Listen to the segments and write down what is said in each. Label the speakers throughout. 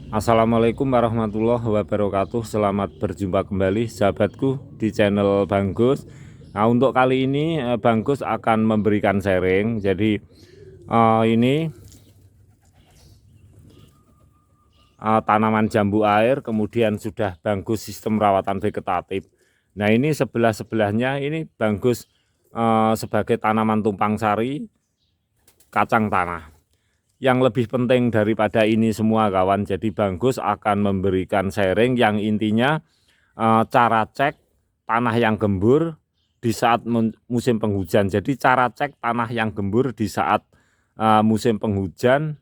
Speaker 1: Assalamualaikum warahmatullahi wabarakatuh. Selamat berjumpa kembali sahabatku di channel Bang Gus. Nah, untuk kali ini Bang Gus akan memberikan sharing. Jadi ini tanaman jambu air, kemudian sudah Bang Gus sistem rawatan vegetatif. Nah, ini sebelah-sebelahnya ini Bang Gus sebagai tanaman tumpang sari kacang tanah. Yang lebih penting daripada ini semua kawan, jadi Bang Gus akan memberikan sharing yang intinya cara cek tanah yang gembur di saat musim penghujan. Jadi cara cek tanah yang gembur di saat musim penghujan,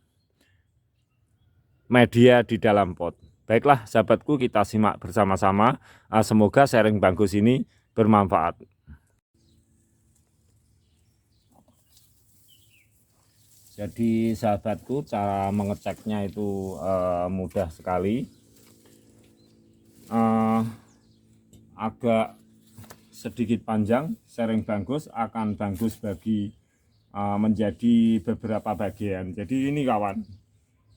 Speaker 1: media di dalam pot. Baiklah sahabatku, kita simak bersama-sama. Semoga sharing Bang Gus ini bermanfaat. Jadi sahabatku, cara mengeceknya itu mudah sekali. Agak sedikit panjang, sharing Bang Gus akan Bang Gus bagi menjadi beberapa bagian. Jadi ini kawan,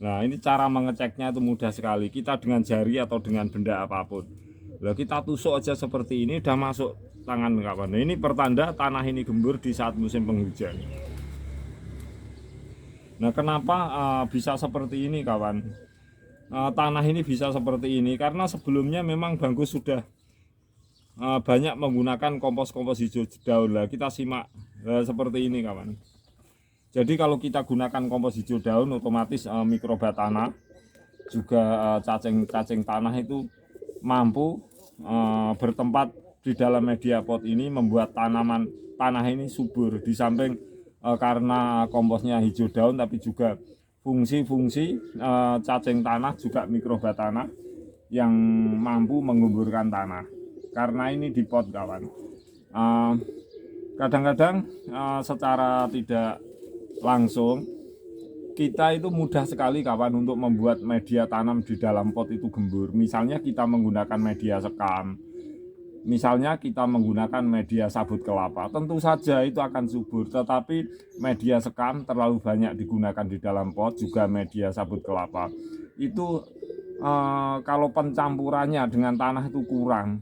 Speaker 1: nah ini cara mengeceknya itu mudah sekali. Kita dengan jari atau dengan benda apapun, nah, kita tusuk aja seperti ini, udah masuk tangan kawan. Nah, ini pertanda tanah ini gembur di saat musim penghujan. Nah, kenapa bisa seperti ini kawan? Tanah ini bisa seperti ini karena sebelumnya memang Bang Gus sudah banyak menggunakan kompos-kompos hijau daun. Lah kita simak seperti ini kawan. Jadi kalau kita gunakan kompos hijau daun, otomatis mikroba tanah juga cacing-cacing tanah itu mampu bertempat di dalam media pot ini, membuat tanah ini subur. Di samping karena komposnya hijau daun, tapi juga fungsi-fungsi cacing tanah juga mikroba tanah yang mampu menggumburkan tanah. Karena ini di pot kawan, kadang-kadang secara tidak langsung kita itu mudah sekali kawan untuk membuat media tanam di dalam pot itu gembur. Misalnya kita menggunakan media sekam, misalnya kita menggunakan media sabut kelapa, tentu saja itu akan subur. Tetapi media sekam terlalu banyak digunakan di dalam pot, juga media sabut kelapa itu kalau pencampurannya dengan tanah itu kurang,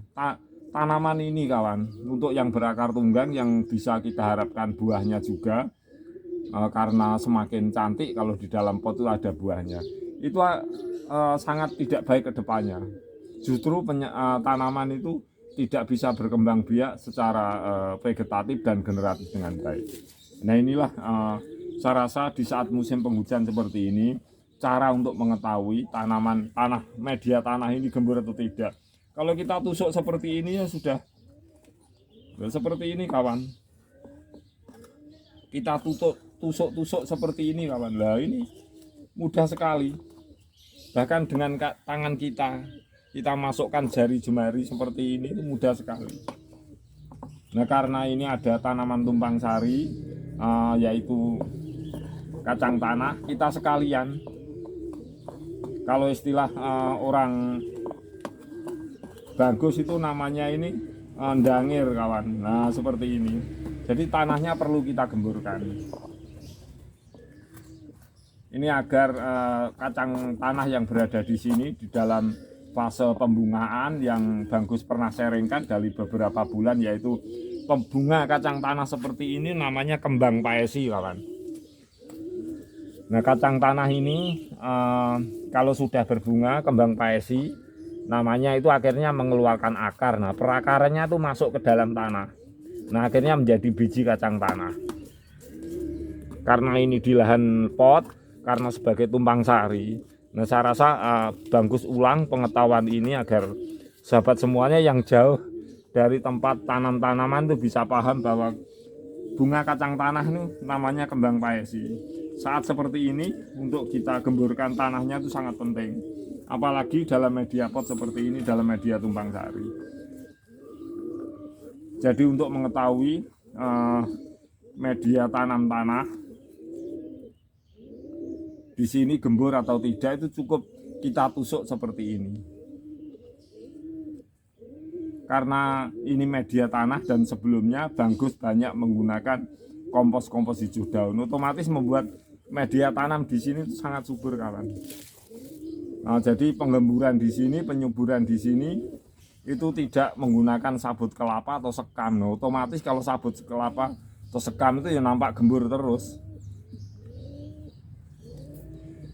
Speaker 1: tanaman ini kawan, untuk yang berakar tunggang yang bisa kita harapkan buahnya juga, karena semakin cantik kalau di dalam pot itu ada buahnya, itu sangat tidak baik ke depannya. Justru tanaman itu tidak bisa berkembang biak secara vegetatif dan generatif dengan baik. Nah inilah saya rasa di saat musim penghujan seperti ini, cara untuk mengetahui media tanah ini gembur atau tidak. Kalau kita tusuk seperti ini ya sudah seperti ini kawan. Kita tusuk seperti ini kawan. Lah ini mudah sekali. Bahkan dengan tangan kita masukkan jari jemari seperti ini itu mudah sekali. Nah karena ini ada tanaman tumpang sari, yaitu kacang tanah, kita sekalian, kalau istilah orang bagus itu namanya ini ndangir kawan. Nah seperti ini. Jadi tanahnya perlu kita gemburkan. Ini agar kacang tanah yang berada di sini di dalam fase pembungaan yang Bang Gus pernah sharingkan dari beberapa bulan, yaitu pembunga kacang tanah seperti ini namanya kembang paesi kawan. Nah kacang tanah ini kalau sudah berbunga kembang paesi, namanya itu akhirnya mengeluarkan akar. Nah perakarannya itu masuk ke dalam tanah. Nah akhirnya menjadi biji kacang tanah. Karena ini di lahan pot, karena sebagai tumpang sari, nah saya rasa Bang Gus ulang pengetahuan ini agar sahabat semuanya yang jauh dari tempat tanam-tanaman itu bisa paham bahwa bunga kacang tanah ini namanya kembang paesi. Saat seperti ini untuk kita gemburkan tanahnya itu sangat penting, apalagi dalam media pot seperti ini, dalam media tumpang sari. Jadi untuk mengetahui media tanam tanah di sini gembur atau tidak, itu cukup kita tusuk seperti ini. Karena ini media tanah dan sebelumnya Bang Gus banyak menggunakan kompos-kompos hijau daun, otomatis membuat media tanam di sini sangat subur kawan. Jadi penggemburan di sini, penyuburan di sini itu tidak menggunakan sabut kelapa atau sekam. Nah, otomatis kalau sabut kelapa atau sekam itu ya nampak gembur terus.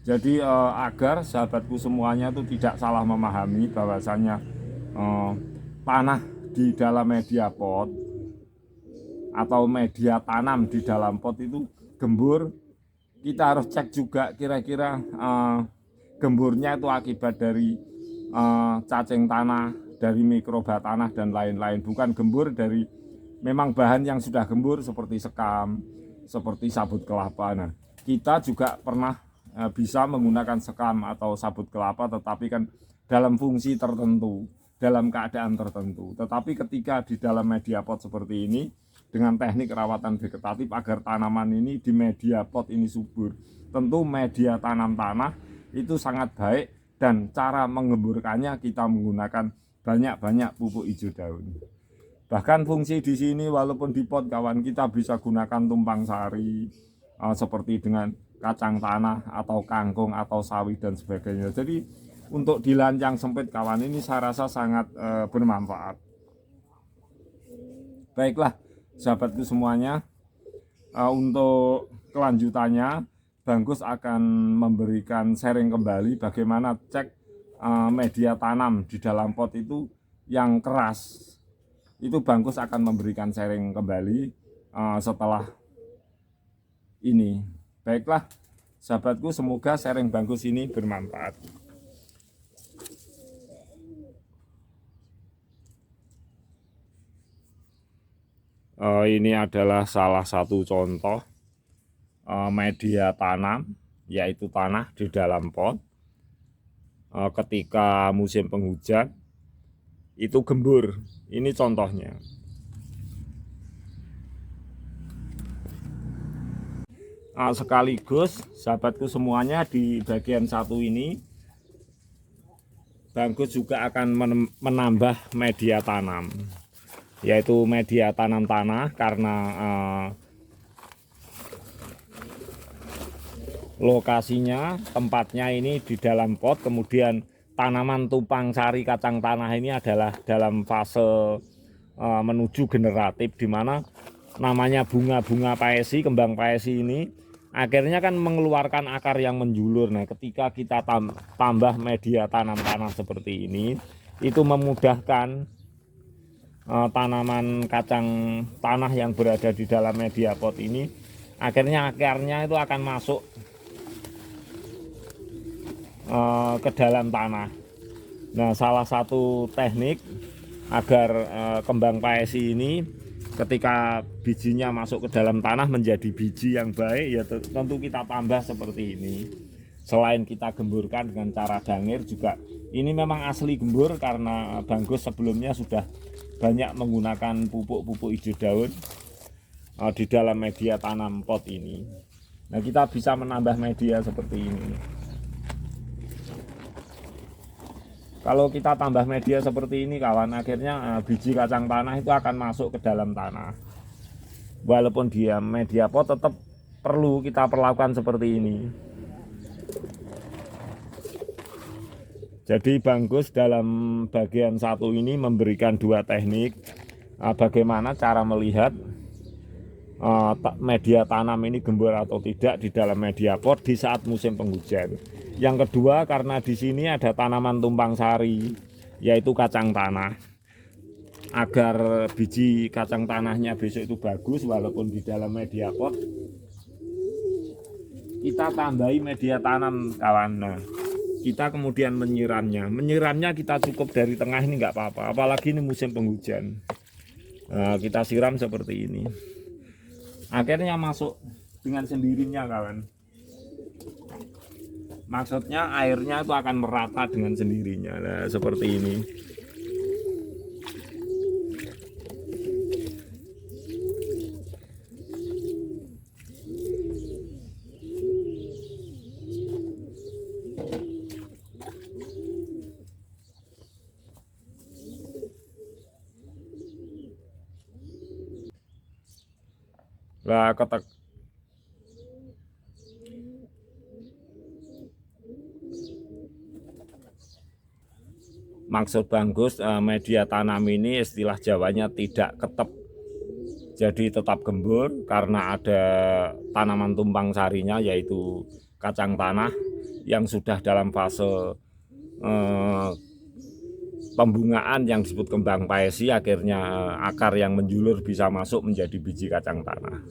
Speaker 1: Jadi agar sahabatku semuanya itu tidak salah memahami bahwasanya tanah di dalam media pot atau media tanam di dalam pot itu gembur, kita harus cek juga kira-kira gemburnya itu akibat dari cacing tanah, dari mikroba tanah dan lain-lain, bukan gembur dari memang bahan yang sudah gembur seperti sekam, seperti sabut kelapa. Nah, kita juga pernah bisa menggunakan sekam atau sabut kelapa, tetapi kan dalam fungsi tertentu, dalam keadaan tertentu. Tetapi ketika di dalam media pot seperti ini, dengan teknik rawatan vegetatif agar tanaman ini di media pot ini subur, tentu media tanam tanah itu sangat baik, dan cara mengemburkannya kita menggunakan banyak-banyak pupuk hijau daun. Bahkan fungsi di sini walaupun di pot kawan, kita bisa gunakan tumpang sari seperti dengan kacang tanah atau kangkung atau sawi dan sebagainya. Jadi untuk di lahan yang sempit kawan, ini saya rasa sangat bermanfaat. Baiklah sahabatku semuanya, untuk kelanjutannya Bangkus akan memberikan sharing kembali bagaimana cek media tanam di dalam pot itu yang keras. Itu Bangkus akan memberikan sharing kembali setelah ini. Baiklah sahabatku, semoga sharing Bangkus ini bermanfaat. Ini adalah salah satu contoh media tanam, yaitu tanah di dalam pot. Ketika musim penghujan itu gembur. Ini contohnya. Sekaligus sahabatku semuanya, di bagian satu ini Bangkus juga akan menambah media tanam, yaitu media tanam tanah, karena lokasinya, tempatnya ini di dalam pot. Kemudian tanaman tumpang sari kacang tanah ini adalah dalam fase menuju generatif, di mana namanya bunga-bunga paesi, kembang paesi ini akhirnya kan mengeluarkan akar yang menjulur. Nah, ketika kita tambah media tanam tanah seperti ini, itu memudahkan tanaman kacang tanah yang berada di dalam media pot ini, akhirnya akarnya itu akan masuk ke dalam tanah. Nah, salah satu teknik agar kembang paesi ini ketika bijinya masuk ke dalam tanah menjadi biji yang baik, ya tentu kita tambah seperti ini. Selain kita gemburkan dengan cara dangir, juga ini memang asli gembur karena Bangkus sebelumnya sudah banyak menggunakan pupuk-pupuk hijau daun di dalam media tanam pot ini. Nah, kita bisa menambah media seperti ini. Kalau kita tambah media seperti ini kawan, akhirnya biji kacang tanah itu akan masuk ke dalam tanah. Walaupun dia media pot, tetap perlu kita perlakukan seperti ini. Jadi Bangkus dalam bagian satu ini memberikan dua teknik bagaimana cara melihat media tanam ini gembur atau tidak di dalam media pot di saat musim penghujan. Yang kedua, karena di sini ada tanaman tumpang sari, yaitu kacang tanah, agar biji kacang tanahnya besok itu bagus walaupun di dalam media pot, kita tambahi media tanam kawan. Nah, kita kemudian menyiramnya kita cukup dari tengah ini nggak apa-apa, apalagi ini musim penghujan. Nah, kita siram seperti ini, akhirnya masuk dengan sendirinya kawan. Maksudnya airnya itu akan merata dengan sendirinya. Nah, seperti ini. Lah Maksud Bang Gus, media tanam ini istilah Jawanya tidak ketep, jadi tetap gembur karena ada tanaman tumpang sarinya yaitu kacang tanah yang sudah dalam fase pembungaan yang disebut kembang paesi, akhirnya akar yang menjulur bisa masuk menjadi biji kacang tanah.